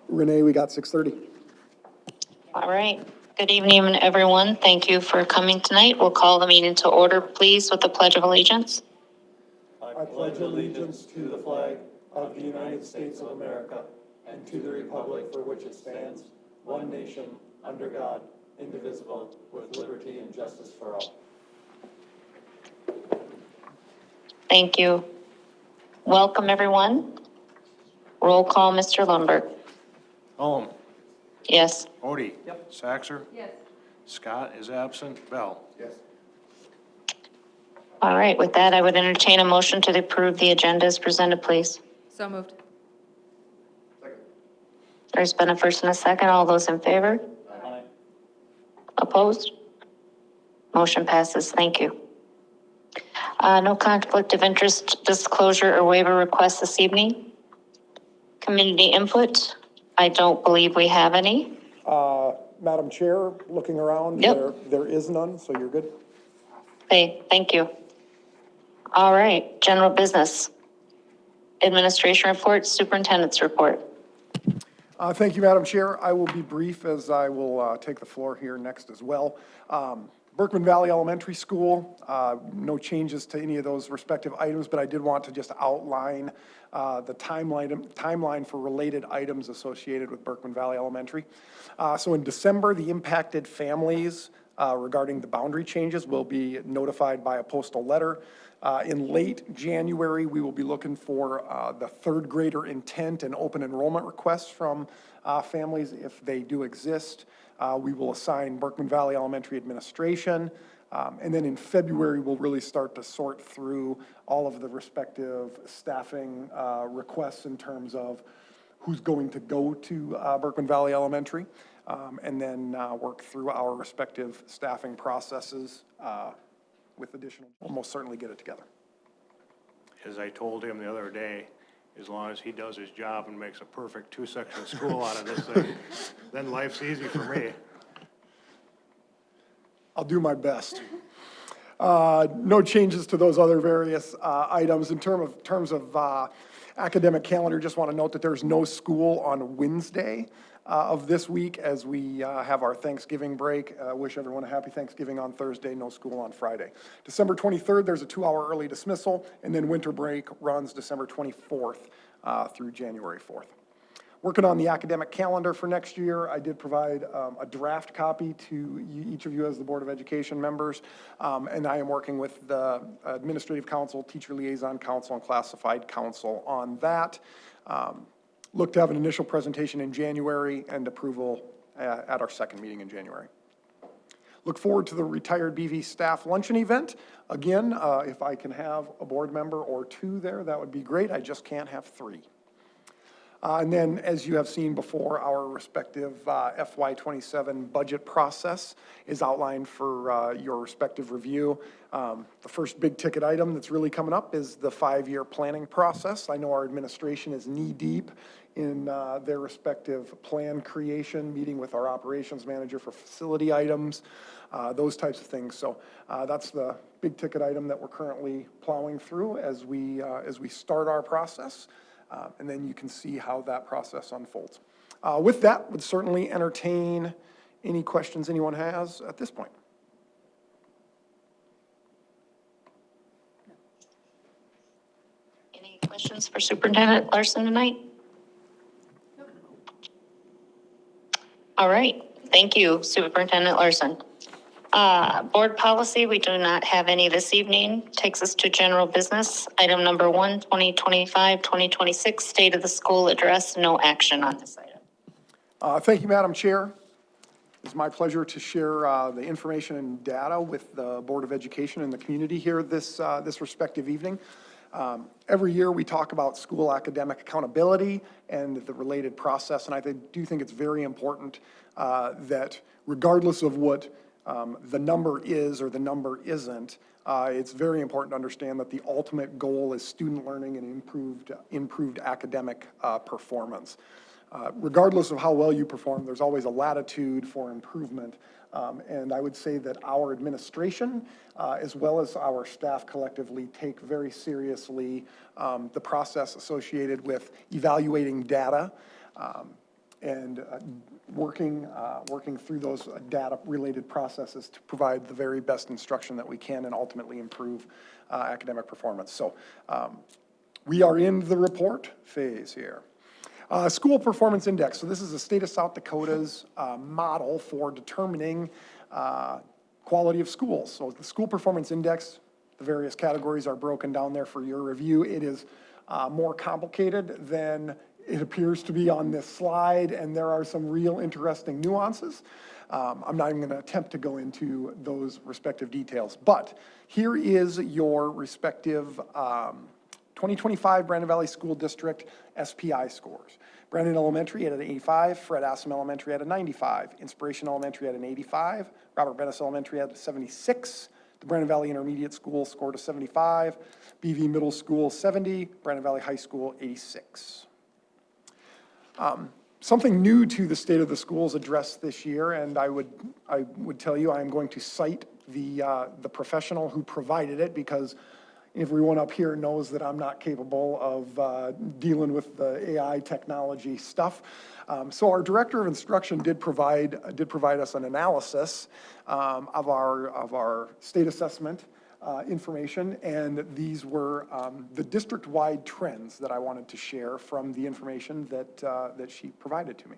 Renee, we got 6:30. All right. Good evening, everyone. Thank you for coming tonight. We'll call the meeting to order, please, with the Pledge of Allegiance. I pledge allegiance to the flag of the United States of America and to the republic for which it stands, one nation, under God, indivisible, with liberty and justice for all. Thank you. Welcome, everyone. Roll call, Mr. Lundberg. Holm. Yes. Odie. Yep. Saxer. Yes. Scott is absent. Bell. Yes. All right. With that, I would entertain a motion to approve the agenda as presented, please. So moved. There's been a first and a second. All those in favor? Aye. Opposed? Motion passes. Thank you. No conflict of interest disclosure or waiver requests this evening. Community input. I don't believe we have any. Madam Chair, looking around, Yep. there is none, so you're good. Okay, thank you. All right, general business. Administration report, superintendent's report. Thank you, Madam Chair. I will be brief as I will take the floor here next as well. Berkman Valley Elementary School, no changes to any of those respective items, but I did want to just outline the timeline for related items associated with Berkman Valley Elementary. So in December, the impacted families regarding the boundary changes will be notified by a postal letter. In late January, we will be looking for the third grader intent and open enrollment requests from families if they do exist. We will assign Berkman Valley Elementary administration. And then in February, we'll really start to sort through all of the respective staffing requests in terms of who's going to go to Berkman Valley Elementary. And then work through our respective staffing processes with additional, we'll most certainly get it together. As I told him the other day, as long as he does his job and makes a perfect two-section school out of this thing, then life's easy for me. I'll do my best. No changes to those other various items. In terms of academic calendar, just want to note that there's no school on Wednesday of this week as we have our Thanksgiving break. Wish everyone a happy Thanksgiving on Thursday, no school on Friday. December 23rd, there's a 2-hour early dismissal, and then winter break runs December 24th through January 4th. Working on the academic calendar for next year, I did provide a draft copy to each of you as the Board of Education members, and I am working with the Administrative Council, Teacher Liaison Council, and Classified Council on that. Look to have an initial presentation in January and approval at our second meeting in January. Look forward to the retired BV staff luncheon event. Again, if I can have a board member or two there, that would be great. I just can't have 3. And then, as you have seen before, our respective FY27 budget process is outlined for your respective review. The first big ticket item that's really coming up is the 5-year planning process. I know our administration is knee-deep in their respective plan creation, meeting with our operations manager for facility items, those types of things. So that's the big ticket item that we're currently plowing through as we start our process. And then you can see how that process unfolds. With that, would certainly entertain any questions anyone has at this point. Any questions for Superintendent Larson tonight? All right. Thank you, Superintendent Larson. Board policy, we do not have any this evening. Takes us to general business. Item number 1, 2025-2026, State of the School Address. No action on this item. Thank you, Madam Chair. It's my pleasure to share the information and data with the Board of Education and the community here this respective evening. Every year we talk about school academic accountability and the related process, and I do think it's very important that regardless of what the number is or the number isn't, it's very important to understand that the ultimate goal is student learning and improved academic performance. Regardless of how well you perform, there's always a latitude for improvement. And I would say that our administration, as well as our staff collectively, take very seriously the process associated with evaluating data working through those data-related processes to provide the very best instruction that we can and ultimately improve academic performance. So we are in the report phase here. School Performance Index. So this is the state of South Dakota's model for determining quality of schools. So the School Performance Index, the various categories are broken down there for your review. It is more complicated than it appears to be on this slide, and there are some real interesting nuances. I'm not even going to attempt to go into those respective details, but here is your respective 2025 Brandon Valley School District SPI scores. Brandon Elementary at an 85, Fred Assam Elementary at a 95, Inspiration Elementary at an 85, Robert Bennis Elementary at a 76, the Brandon Valley Intermediate School scored a 75, BV Middle School 70, Brandon Valley High School 86. Something new to the State of the Schools address this year, and I would tell you I am going to cite the professional who provided it, because everyone up here knows that I'm not capable of dealing with the AI technology stuff. So our Director of Instruction did provide us an analysis of our state assessment information, and these were the district-wide trends that I wanted to share from the information that she provided to me.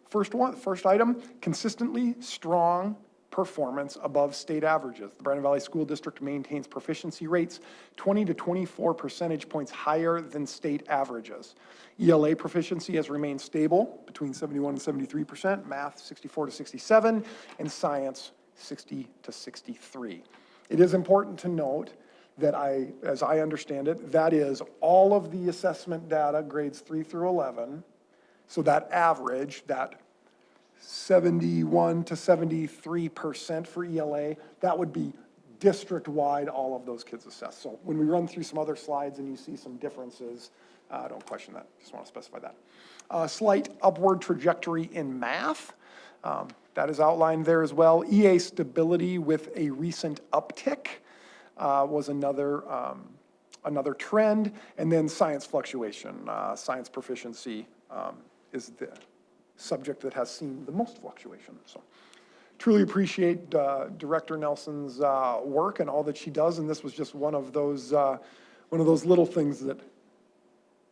First item, consistently strong performance above state averages. The Brandon Valley School District maintains proficiency rates 20 to 24 percentage points higher than state averages. ELA proficiency has remained stable between 71 and 73%, math 64 to 67, and science 60 to 63. It is important to note that as I understand it, that is all of the assessment data, grades 3 through 11. So that average, that 71 to 73% for ELA, that would be district-wide, all of those kids assessed. So when we run through some other slides and you see some differences, don't question that, just want to specify that. Slight upward trajectory in math, that is outlined there as well. EA stability with a recent uptick was another trend, and then science fluctuation. Science proficiency is the subject that has seen the most fluctuation. So truly appreciate Director Nelson's work and all that she does, and this was just one of those little things that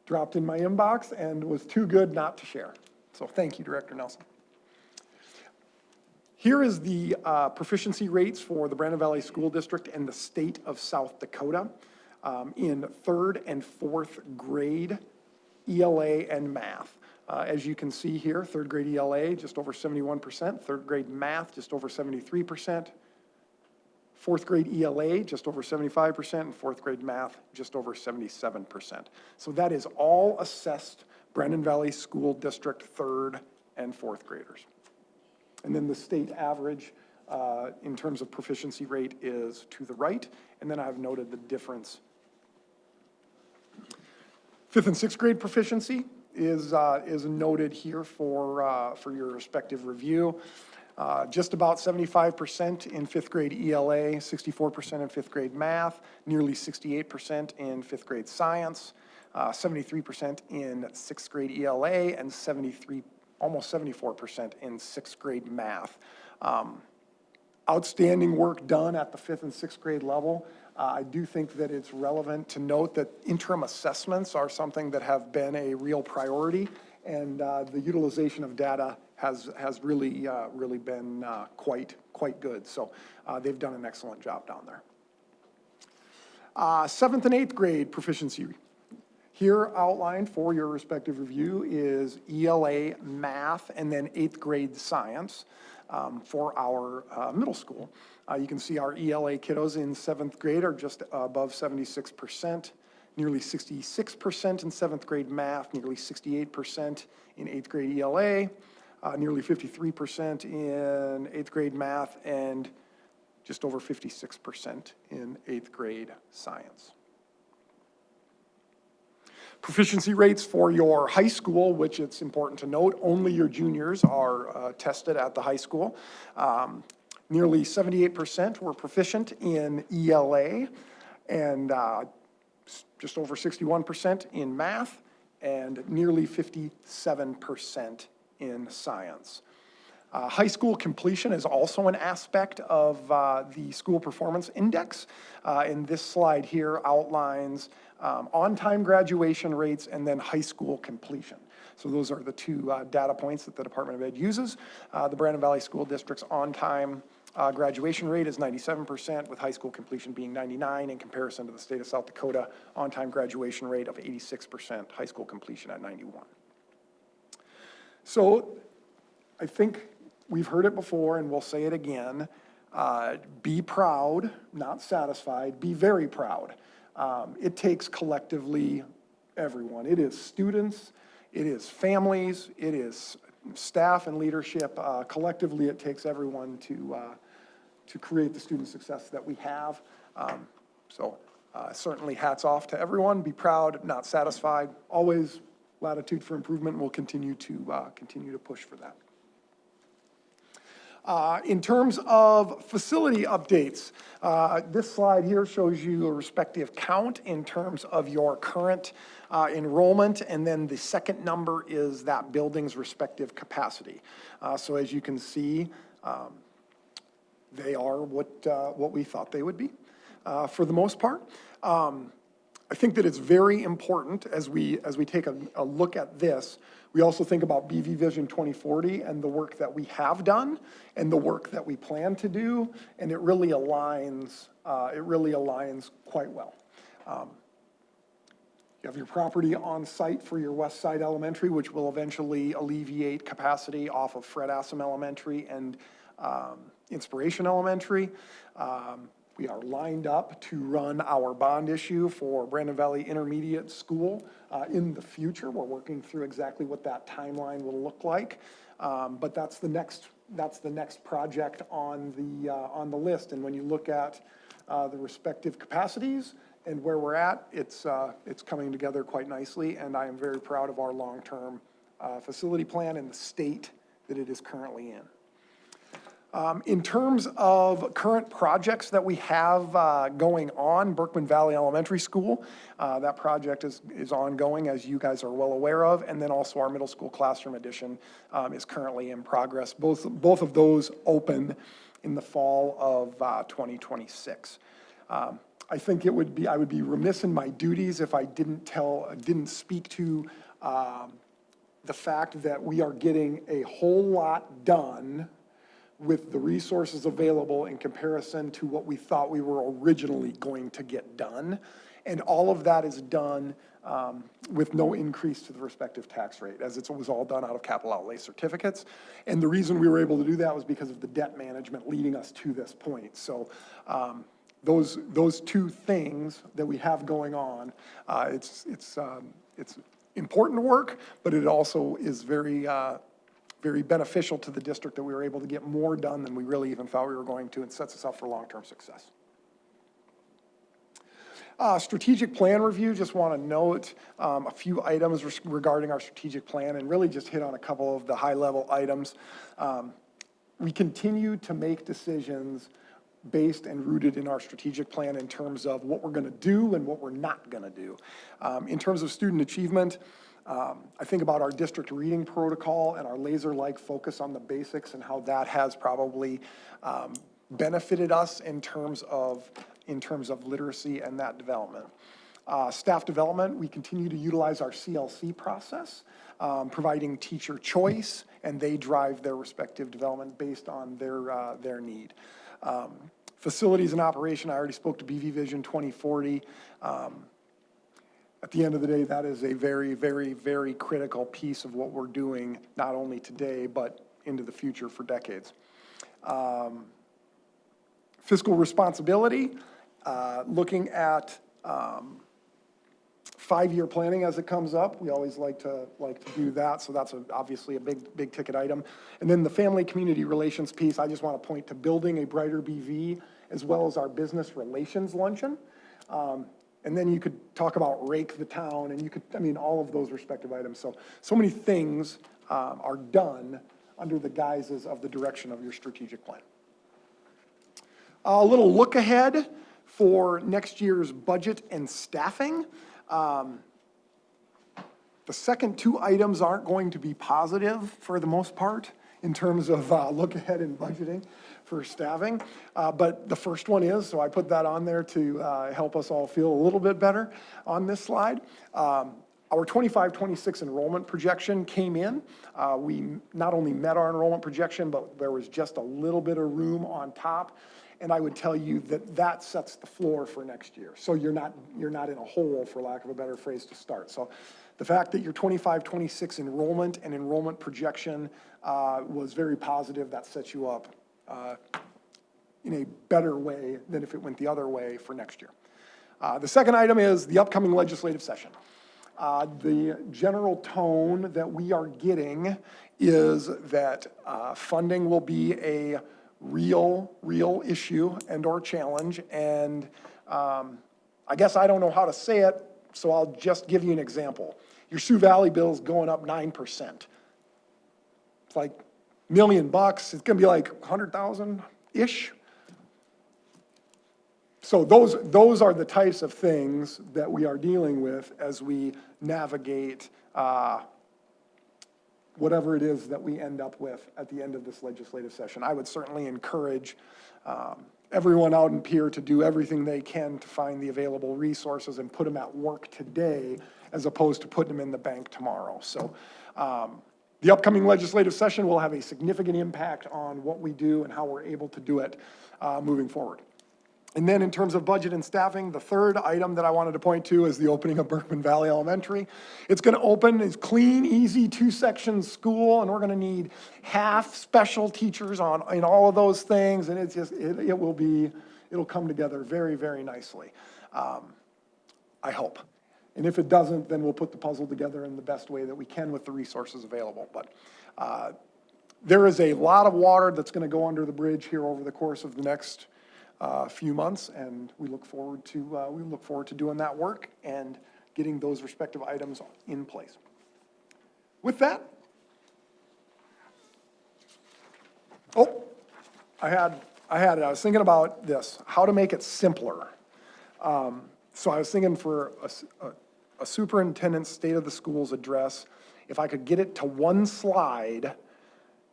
dropped in my inbox and was too good not to share. So thank you, Director Nelson. Here is the proficiency rates for the Brandon Valley School District and the state of South Dakota in third and fourth grade ELA and math. As you can see here, third grade ELA, just over 71%, third grade math, just over 73%, fourth grade ELA, just over 75%, and fourth grade math, just over 77%. So that is all assessed Brandon Valley School District third and fourth graders. And then the state average in terms of proficiency rate is to the right, and then I've noted the difference. Fifth and sixth grade proficiency is noted here for your respective review. Just about 75% in fifth grade ELA, 64% in fifth grade math, nearly 68% in fifth grade science, 73% in sixth grade ELA, and almost 74% in sixth grade math. Outstanding work done at the fifth and sixth grade level. I do think that it's relevant to note that interim assessments are something that have been a real priority, and the utilization of data has really been quite good. So they've done an excellent job down there. Seventh and eighth grade proficiency. Here outlined for your respective review is ELA math and then eighth grade science for our middle school. You can see our ELA kiddos in seventh grade are just above 76%, nearly 66% in seventh grade math, nearly 68% in eighth grade ELA, nearly 53% in eighth grade math, and just over 56% in eighth grade science. Proficiency rates for your high school, which it's important to note, only your juniors are tested at the high school. Nearly 78% were proficient in ELA, and just over 61% in math, and nearly 57% in science. High school completion is also an aspect of the school performance index. And this slide here outlines on-time graduation rates and then high school completion. So those are the two data points that the Department of Ed uses. The Brandon Valley School District's on-time graduation rate is 97%, with high school completion being 99%, in comparison to the state of South Dakota on-time graduation rate of 86%, high school completion at 91%. So I think we've heard it before, and we'll say it again. Be proud, not satisfied. Be very proud. It takes collectively everyone. It is students, it is families, it is staff and leadership. Collectively, it takes everyone to create the student success that we have. Certainly hats off to everyone. Be proud, not satisfied. Always latitude for improvement. We'll continue to push for that. In terms of facility updates, this slide here shows you a respective count in terms of your current enrollment, and then the second number is that building's respective capacity. So as you can see, they are what we thought they would be for the most part. I think that it's very important as we take a look at this. We also think about BV Vision 2040 and the work that we have done and the work that we plan to do, and it really aligns quite well. You have your property on site for your West Side Elementary, which will eventually alleviate capacity off of Fred Assam Elementary and Inspiration Elementary. We are lined up to run our bond issue for Brandon Valley Intermediate School in the future. We're working through exactly what that timeline will look like, but that's the next project on the list. And when you look at the respective capacities and where we're at, it's coming together quite nicely, and I am very proud of our long-term facility plan and the state that it is currently in. In terms of current projects that we have going on, Berkman Valley Elementary School, that project is ongoing, as you guys are well aware of, and then also our middle school classroom addition is currently in progress. Both of those open in the fall of 2026. I think I would be remiss in my duties if I didn't speak to the fact that we are getting a whole lot done with the resources available in comparison to what we thought we were originally going to get done. And all of that is done with no increase to the respective tax rate, as it was all done out of capital outlay certificates. And the reason we were able to do that was because of the debt management leading us to this point. So those two things that we have going on, it's important work, but it also is very beneficial to the district that we were able to get more done than we really even thought we were going to, and sets us up for long-term success. Strategic plan review, just want to note a few items regarding our strategic plan, and really just hit on a couple of the high-level items. We continue to make decisions based and rooted in our strategic plan in terms of what we're going to do and what we're not going to do. In terms of student achievement, I think about our district reading protocol and our laser-like focus on the basics and how that has probably benefited us in terms of literacy and that development. Staff development, we continue to utilize our CLC process, providing teacher choice, and they drive their respective development based on their need. Facilities and operation, I already spoke to BV Vision 2040. At the end of the day, that is a very, very, very critical piece of what we're doing, not only today, but into the future for decades. Fiscal responsibility, looking at 5-year planning as it comes up. We always like to do that, so that's obviously a big ticket item. And then the family community relations piece, I just want to point to building a brighter BV, as well as our business relations luncheon. And then you could talk about Rake the Town, and all of those respective items. So many things are done under the guises of the direction of your strategic plan. A little look ahead for next year's budget and staffing. The The second two items aren't going to be positive for the most part in terms of look ahead in budgeting for staffing. But the first one is, so I put that on there to help us all feel a little bit better on this slide. Our 25-26 enrollment projection came in. We not only met our enrollment projection, but there was just a little bit of room on top. And I would tell you that that sets the floor for next year. So you're not in a hole, for lack of a better phrase, to start. So the fact that your 25-26 enrollment and enrollment projection was very positive, that sets you up in a better way than if it went the other way for next year. The second item is the upcoming legislative session. The general tone that we are getting is that funding will be a real issue and or challenge. And I guess I don't know how to say it, so I'll just give you an example. Your Sioux Valley bill is going up 9%. It's like $1 million. It's gonna be like 100,000-ish. So those are the types of things that we are dealing with as we navigate whatever it is that we end up with at the end of this legislative session. I would certainly encourage everyone out in Pierre to do everything they can to find the available resources and put them at work today as opposed to putting them in the bank tomorrow. So the upcoming legislative session will have a significant impact on what we do and how we're able to do it moving forward. And then in terms of budget and staffing, the third item that I wanted to point to is the opening of Berkman Valley Elementary. It's gonna open, it's clean, easy, two-section school, and we're gonna need half special teachers in all of those things, and it's just, it'll come together very, very nicely. I hope. And if it doesn't, then we'll put the puzzle together in the best way that we can with the resources available. But there is a lot of water that's gonna go under the bridge here over the course of the next few months, and we look forward to doing that work and getting those respective items in place. With that, I was thinking about this, how to make it simpler. So I was thinking for a superintendent's state of the schools address, if I could get it to one slide,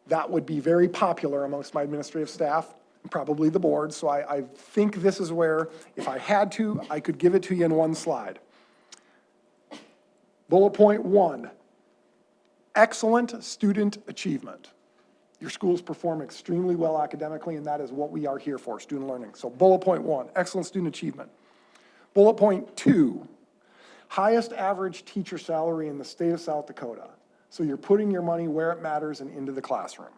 that would be very popular amongst my administrative staff, probably the board. So I think this is where, if I had to, I could give it to you in one slide. Bullet point 1, excellent student achievement. Your schools perform extremely well academically, and that is what we are here for, student learning. So bullet point 1, excellent student achievement. Bullet point 2, highest average teacher salary in the state of South Dakota. So you're putting your money where it matters and into the classroom.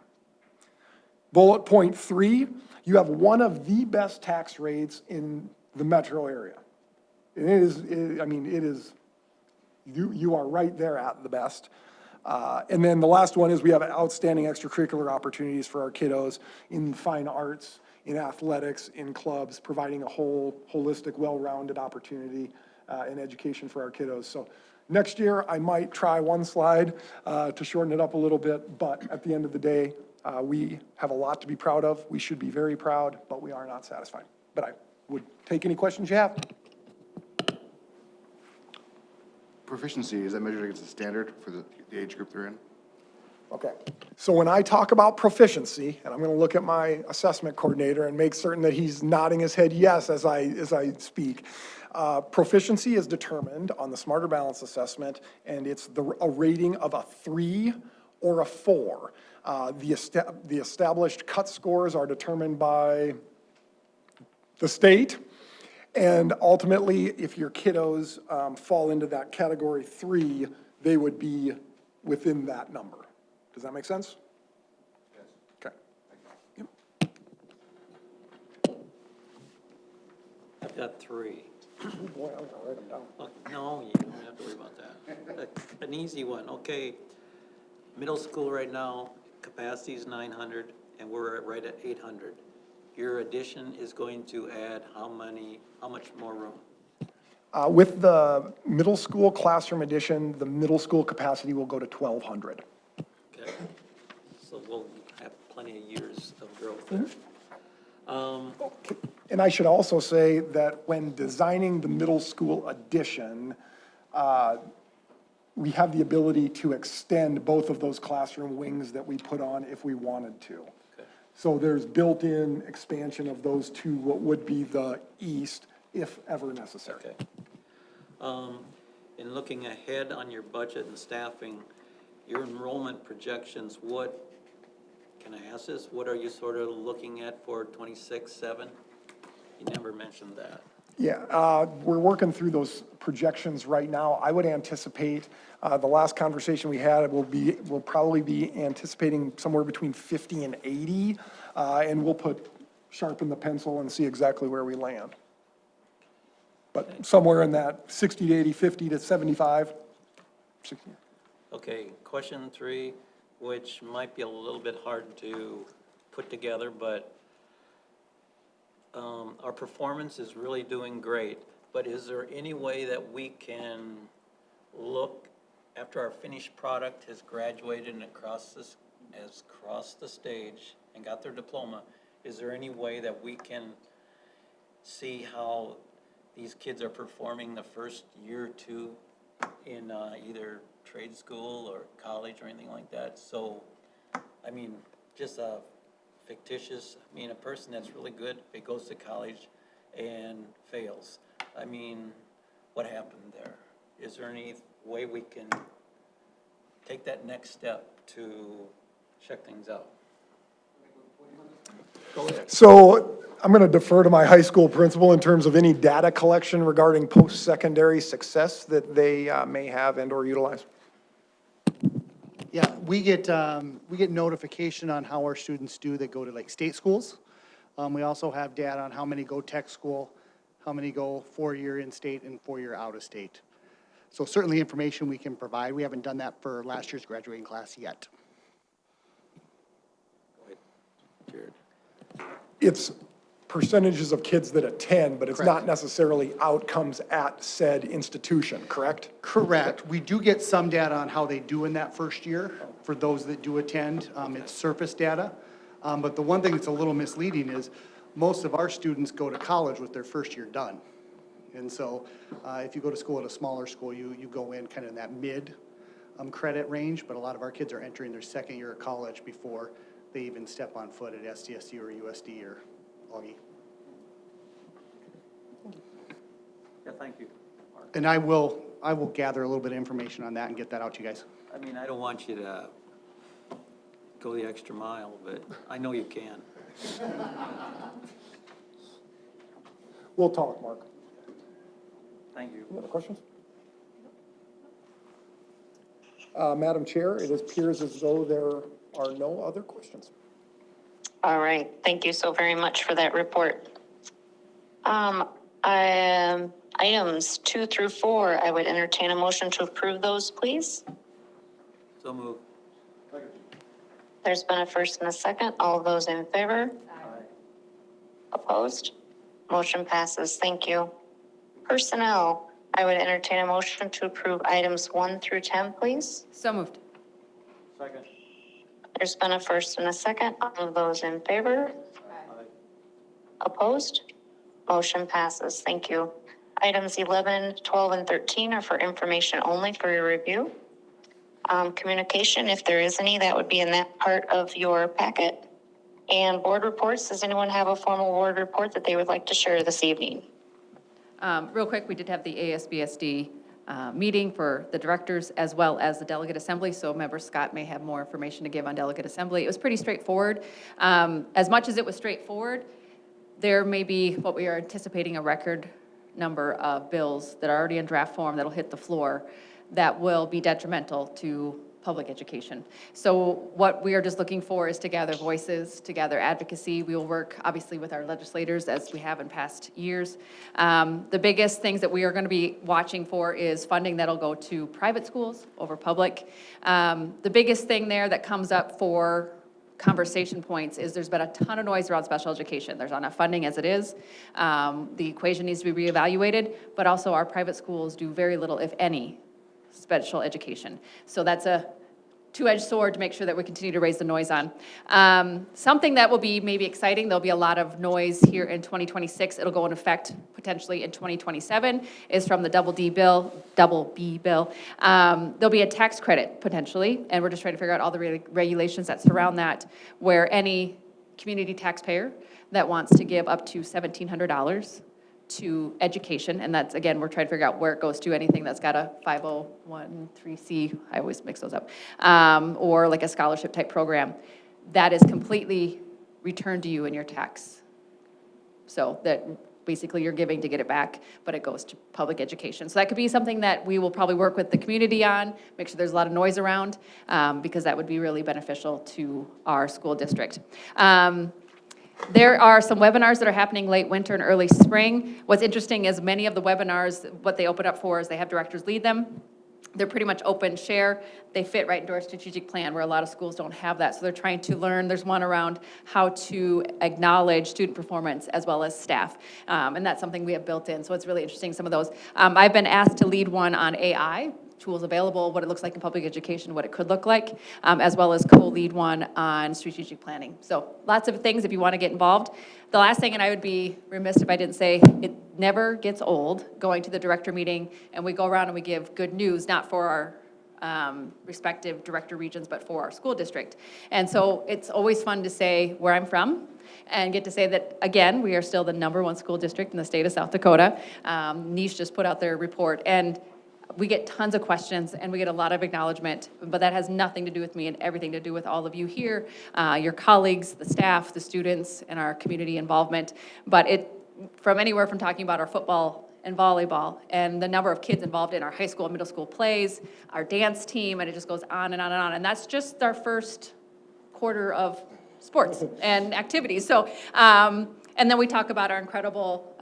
Bullet point 3, you have one of the best tax rates in the metro area. You are right there at the best. And then the last one is we have outstanding extracurricular opportunities for our kiddos in fine arts, in athletics, in clubs, providing a holistic, well-rounded opportunity in education for our kiddos. So next year, I might try one slide to shorten it up a little bit, but at the end of the day, we have a lot to be proud of. We should be very proud, but we are not satisfied. But I would take any questions you have. Proficiency, is that measured against the standard for the age group they're in? Okay, so when I talk about proficiency, and I'm gonna look at my assessment coordinator and make certain that he's nodding his head yes as I speak. Proficiency is determined on the Smarter Balance assessment, and it's a rating of a 3 or a 4. The established cut scores are determined by the state, and ultimately, if your kiddos fall into that category 3, they would be within that number. Does that make sense? Yes. Okay. Yep. I've got 3. Oh boy, I'm gonna write them down. No, you don't have to worry about that. An easy one, okay. Middle school right now, capacity is 900, and we're right at 800. Your addition is going to add how much more room? With the middle school classroom addition, the middle school capacity will go to 1,200. Okay, so we'll have plenty of years of growth there. And I should also say that when designing the middle school addition, we have the ability to extend both of those classroom wings that we put on if we wanted to. So there's built-in expansion of those to what would be the east, if ever necessary. Okay. In looking ahead on your budget and staffing, your enrollment projections, can I ask this, what are you sort of looking at for 26, 7? You never mentioned that. Yeah, we're working through those projections right now. I would anticipate, the last conversation we had, we'll probably be anticipating somewhere between 50 and 80, and we'll sharpen the pencil and see exactly where we land. But somewhere in that 60 to 80, 50 to 75, 60. Okay, question 3, which might be a little bit hard to put together, but our performance is really doing great, but is there any way that we can look after our finished product has graduated and has crossed the stage and got their diploma, is there any way that we can see how these kids are performing the first year or two in either trade school or college or anything like that? So, I mean, just a fictitious, a person that's really good, if it goes to college and fails, what happened there? Is there any way we can take that next step to check things out? Go ahead. So I'm going to defer to my high school principal in terms of any data collection regarding post-secondary success that they may have and or utilize. Yeah, we get notification on how our students do that go to like state schools. We also have data on how many go tech school, how many go 4-year in-state and 4-year out-of-state. So certainly information we can provide. We haven't done that for last year's graduating class yet. Go ahead, Jared. It's percentages of kids that attend, but it's not Correct. necessarily outcomes at said institution, correct? Correct. We do get some data on how they do in that first year for those that do attend. It's surface data. But the one thing that's a little misleading is most of our students go to college with their first year done. And so if you go to school at a smaller school, you go in kind of in that mid credit range, but a lot of our kids are entering their second year of college before they even step on foot at SDSU or USD or Augie. Yeah, thank you, Mark. And I will gather a little bit of information on that and get that out to you guys. I don't want you to go the extra mile, but I know you can. We'll talk, Mark. Thank you. Any other questions? Madam Chair, it appears as though there are no other questions. All right, thank you so very much for that report. Items 2 through 4, I would entertain a motion to approve those, please. So move. There's been a first and a second. All of those in favor? Opposed? Motion passes. Thank you. Personnel, I would entertain a motion to approve items 1 through 10, please. So moved. Second. There's been a first and a second. All of those in favor? Opposed? Motion passes. Thank you. Items 11, 12, and 13 are for information only for your review. Communication, if there is any, that would be in that part of your packet. And board reports, does anyone have a formal board report that they would like to share this evening? Real quick, we did have the ASBSD meeting for the directors as well as the delegate assembly, so Member Scott may have more information to give on delegate assembly. It was pretty straightforward. As much as it was straightforward, there may be what we are anticipating a record number of bills that are already in draft form that'll hit the floor that will be detrimental to public education. So what we are just looking for is to gather voices, to gather advocacy. We will work obviously with our legislators as we have in past years. The biggest things that we are going to be watching for is funding that'll go to private schools over public. The biggest thing there that comes up for conversation points is there's been a ton of noise around special education. There's not enough funding as it is. The equation needs to be reevaluated, but also our private schools do very little, if any, special education. So that's a two-edged sword to make sure that we continue to raise the noise on. Something that will be maybe exciting, there'll be a lot of noise here in 2026. It'll go in effect potentially in 2027, is from the double B bill. There'll be a tax credit potentially, and we're just trying to figure out all the regulations that surround that, where any community taxpayer that wants to give up to $1,700 to education, and that's, again, we're trying to figure out where it goes to, anything that's got a 501(c), I always mix those up, or like a scholarship type program, that is completely returned to you in your tax. So that basically you're giving to get it back, but it goes to public education. So that could be something that we will probably work with the community on, make sure there's a lot of noise around, because that would be really beneficial to our school district. There are some webinars that are happening late winter and early spring. What's interesting is many of the webinars, what they open up for is they have directors lead them. They're pretty much open share. They fit right into our strategic plan where a lot of schools don't have that. So they're trying to learn. There's one around how to acknowledge student performance as well as staff. And that's something we have built in. So it's really interesting, some of those. I've been asked to lead one on AI, tools available, what it looks like in public education, what it could look like, as well as co-lead one on strategic planning. So lots of things if you want to get involved. The last thing, and I would be remiss if I didn't say, it never gets old going to the director meeting, and we go around and we give good news, not for our respective director regions, but for our school district. And so it's always fun to say where I'm from and get to say that, again, we are still the #1 school district in the state of South Dakota. NICE just put out their report, and we get tons of questions and we get a lot of acknowledgement, but that has nothing to do with me and everything to do with all of you here, your colleagues, the staff, the students, and our community involvement. But it, from anywhere from talking about our football and volleyball and the number of kids involved in our high school and middle school plays, our dance team, and it just goes on and on and on. And that's just our first quarter of sports and activities. So, and then we talk about our incredible,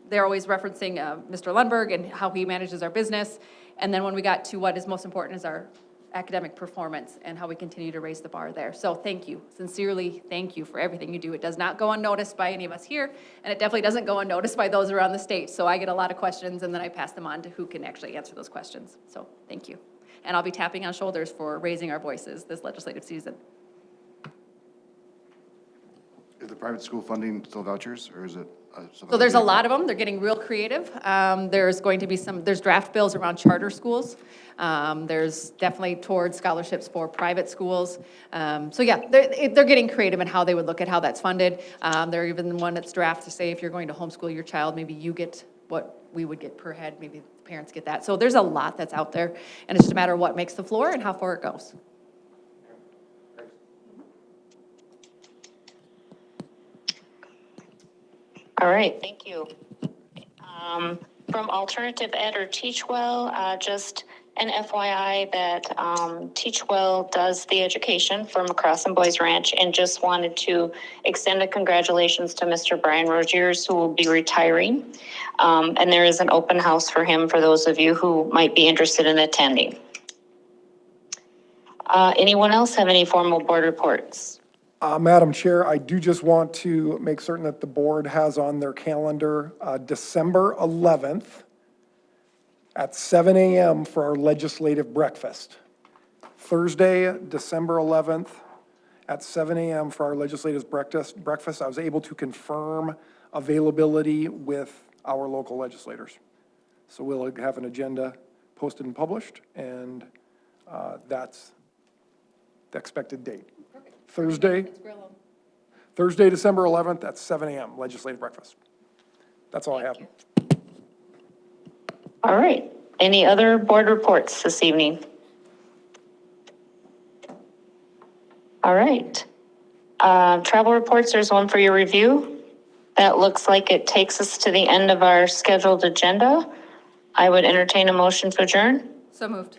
they're always referencing Mr. Lundberg and how he manages our business. And then when we got to what is most important is our academic performance and how we continue to raise the bar there. So thank you, sincerely thank you for everything you do. It does not go unnoticed by any of us here, and it definitely doesn't go unnoticed by those around the state. So I get a lot of questions, and then I pass them on to who can actually answer those questions. So thank you. And I'll be tapping on shoulders for raising our voices this legislative season. Is the private school funding still vouchers, or is it? So there's a lot of them. They're getting real creative. There's going to be there's draft bills around charter schools. There's definitely towards scholarships for private schools. So yeah, they're getting creative in how they would look at how that's funded. There even one that's draft to say if you're going to homeschool your child, maybe you get what we would get per head, maybe the parents get that. So there's a lot that's out there, and it's just a matter of what makes the floor and how far it goes. All right, thank you. From Alternative Ed or Teach Well, just an FYI that Teach Well does the education for McCross and Boys Ranch, and just wanted to extend a congratulations to Mr. Brian Rogiers, who will be retiring. And there is an open house for him for those of you who might be interested in attending. Anyone else have any formal board reports? Madam Chair, I do just want to make certain that the board has on their calendar December 11th at 7 a.m. for our legislative breakfast. Thursday, December 11th at 7 a.m. for our legislative breakfast. I was able to confirm availability with our local legislators. So we'll have an agenda posted and published, and that's the expected date. Thursday, December 11th at 7 a.m., legislative breakfast. That's all I have. All right. Any other board reports this evening? All right. Travel reports, there's one for your review. That looks like it takes us to the end of our scheduled agenda. I would entertain a motion to adjourn. So moved.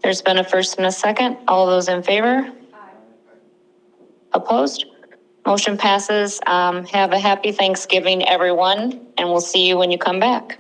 There's been a first and a second. All those in favor? Aye. Opposed? Motion passes. Have a happy Thanksgiving, everyone, and we'll see you when you come back.